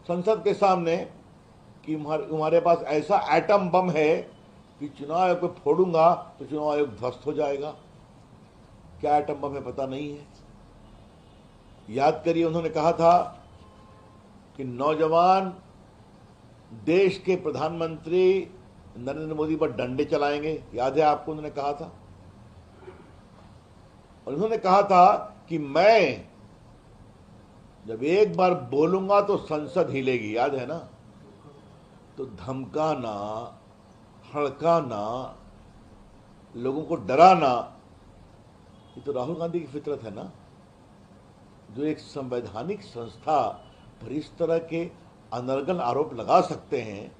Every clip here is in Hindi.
संसद के सामने कि हमारे पास ऐसा एटम बम है कि चुनाव आयोग को फोड़ूंगा तो चुनाव आयोग ध्वस्त हो जाएगा। क्या एटम बम है पता नहीं है। याद करिए, उन्होंने कहा था कि नौजवान देश के प्रधानमंत्री नरेंद्र मोदी पर डंडे चलाएंगे। याद है आपको, उन्होंने कहा था। और उन्होंने कहा था कि मैं जब एक बार बोलूंगा तो संसद हिलेगी। याद है ना। तो धमकाना, हड़काना, लोगों को डराना, ये तो राहुल गांधी की फितरत है ना, जो एक संवैधानिक संस्था पर इस तरह के अनर्गल आरोप लगा सकते हैं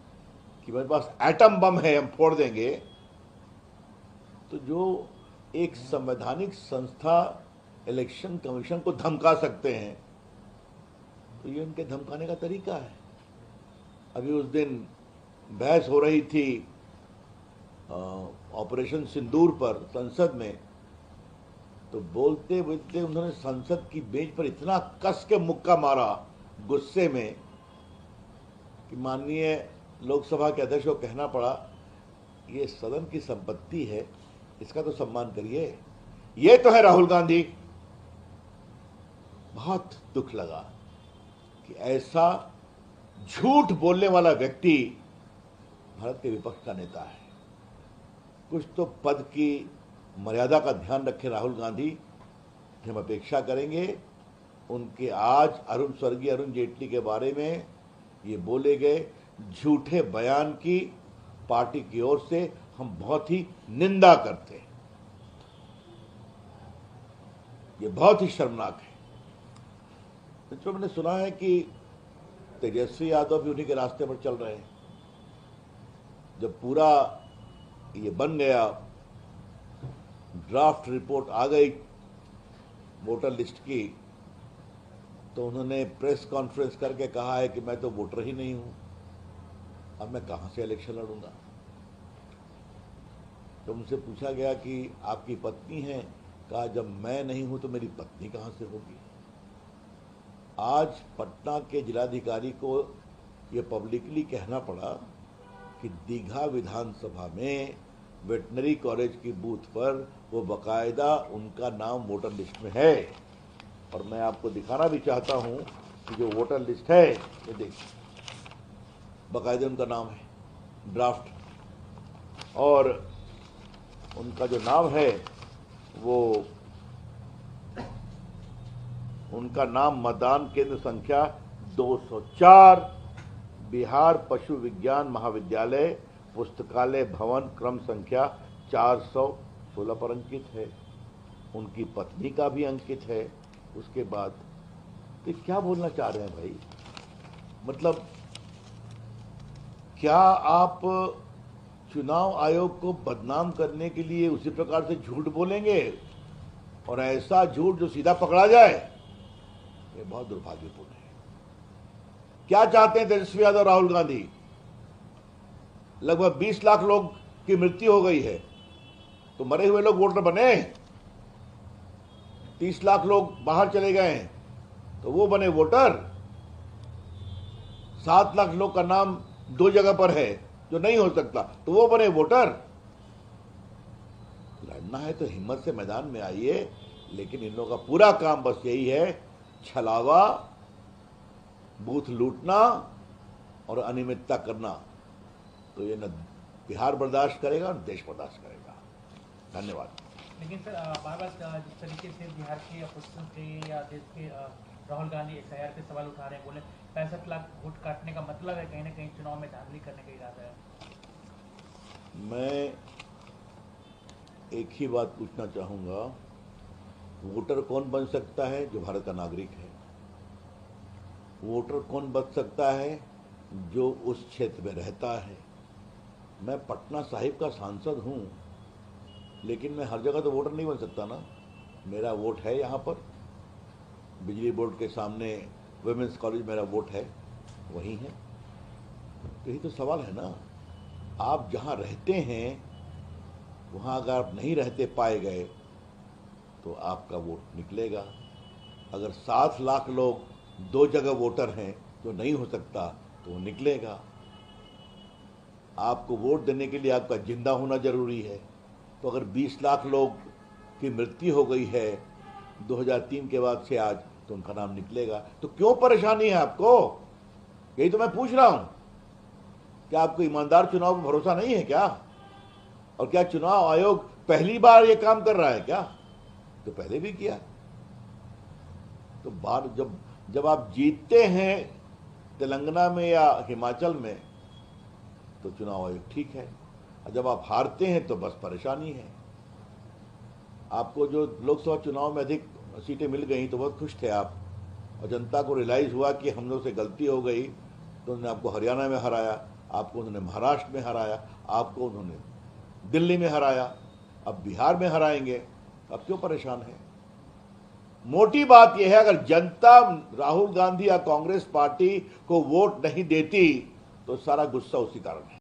कि मेरे पास एटम बम है, हम फोड़ देंगे। तो जो एक संवैधानिक संस्था इलेक्शन कमीशन को धमका सकते हैं, तो ये उनके धमकाने का तरीका है। अभी उस दिन बहस हो रही थी ऑपरेशन सिंदूर पर संसद में, तो बोलते बोलते उन्होंने संसद की बेंच पर इतना कस के मुक्का मारा गुस्से में कि माननीय लोकसभा के अध्यक्ष को कहना पड़ा, ये सदन की संपत्ति है, इसका तो सम्मान करिए। ये तो है राहुल गांधी। बहुत दुख लगा कि ऐसा झूठ बोलने वाला व्यक्ति भारत के विपक्ष का नेता है। कुछ तो पद की मर्यादा का ध्यान रखे राहुल गांधी। हम अपेक्षा करेंगे उनके आज स्वर्गीय अरुण जेटली के बारे में ये बोले गए झूठे बयान की पार्टी की ओर से हम बहुत ही निंदा करते हैं। ये बहुत ही शर्मनाक है। मित्रों, मैंने सुना है कि तेजस्वी यादव भी उन्हीं के रास्ते पर चल रहे हैं। जब पूरा ये बन गया, ड्राफ्ट रिपोर्ट आ गई वोटर लिस्ट की, तो उन्होंने प्रेस कॉन्फ्रेंस करके कहा है कि मैं तो वोटर ही नहीं हूं, अब मैं कहां से इलेक्शन लड़ूंगा। तो उनसे पूछा गया कि आपकी पत्नी है, कहा जब मैं नहीं हूं तो मेरी पत्नी कहां से होगी। आज पटना के जिलाधिकारी को यह पब्लिकली कहना पड़ा कि दीघा विधानसभा में वेटनरी कॉलेज की बूथ पर वो बकायदा उनका नाम वोटर लिस्ट में है। और मैं आपको दिखाना भी चाहता हूं कि जो वोटर लिस्ट है, ये देखिए, बकायदा उनका नाम है ड्राफ्ट। और उनका जो नाम है वो उनका नाम मतदान केंद्र संख्या 204 बिहार पशु विज्ञान महाविद्यालय पुस्तकालय भवन क्रम संख्या 416 पर अंकित है। उनकी पत्नी का भी अंकित है। उसके बाद तो क्या बोलना चाह रहे हैं भाई? मतलब क्या आप चुनाव आयोग को बदनाम करने के लिए उसी प्रकार से झूठ बोलेंगे? और ऐसा झूठ जो सीधा पकड़ा जाए, ये बहुत दुर्भाग्यपूर्ण है। क्या चाहते हैं तेजस्वी यादव, राहुल गांधी? लगभग 20 लाख लोग की मृत्यु हो गई है, तो मरे हुए लोग वोटर बने। 30 लाख लोग बाहर चले गए हैं, तो वो बने वोटर। 7 लाख लोग का नाम 2 जगह पर है जो नहीं हो सकता, तो वो बने वोटर। लड़ना है तो हिम्मत से मैदान में आइए, लेकिन इन लोगों का पूरा काम बस यही है, छलावा, बूथ लूटना और अनियमितता करना। तो ये न बिहार बर्दाश्त करेगा न देश बर्दाश्त करेगा। धन्यवाद। लेकिन सर बार बार जिस तरीके से बिहार के अपोजिशन के या देश के राहुल गांधी SIR पे सवाल उठा रहे हैं, बोले 65 लाख वोट काटने का मतलब है कहीं ना कहीं चुनाव में धांधली करने का इरादा है। मैं एक ही बात पूछना चाहूंगा, वोटर कौन बन सकता है? जो भारत का नागरिक है। वोटर कौन बन सकता है? जो उस क्षेत्र में रहता है। मैं पटना साहिब का सांसद हूं, लेकिन मैं हर जगह तो वोटर नहीं बन सकता ना। मेरा वोट है यहाँ पर, बिजली बोर्ड के सामने वुमेंस कॉलेज मेरा वोट है, वहीं है। तो यही तो सवाल है ना। आप जहाँ रहते हैं वहाँ अगर आप नहीं रहते पाए गए तो आपका वोट निकलेगा। अगर 7 लाख लोग 2 जगह वोटर हैं जो नहीं हो सकता तो वो निकलेगा। आपको वोट देने के लिए आपका जिंदा होना जरूरी है। तो अगर 20 लाख लोग की मृत्यु हो गई है 2003 के बाद से आज, तो उनका नाम निकलेगा। तो क्यों परेशानी है आपको? यही तो मैं पूछ रहा हूं। क्या आपको ईमानदार चुनाव पर भरोसा नहीं है क्या? और क्या चुनाव आयोग पहली बार ये काम कर रहा है क्या? तो पहले भी किया। तो बार जब आप जीतते हैं तेलंगाना में या हिमाचल में तो चुनाव आयोग ठीक है, और जब आप हारते हैं तो बस परेशानी है। आपको जो लोकसभा चुनाव में अधिक सीटें मिल गई तो बहुत खुश थे आप, और जनता को रियलाइज हुआ कि हम लोग से गलती हो गई, तो उन्होंने आपको हरियाणा में हराया, आपको उन्होंने महाराष्ट्र में हराया, आपको उन्होंने दिल्ली में हराया, अब बिहार में हराएंगे। अब क्यों परेशान है? मोटी बात यह है, अगर जनता राहुल गांधी या कांग्रेस पार्टी को वोट नहीं देती तो सारा गुस्सा उसी कारण है।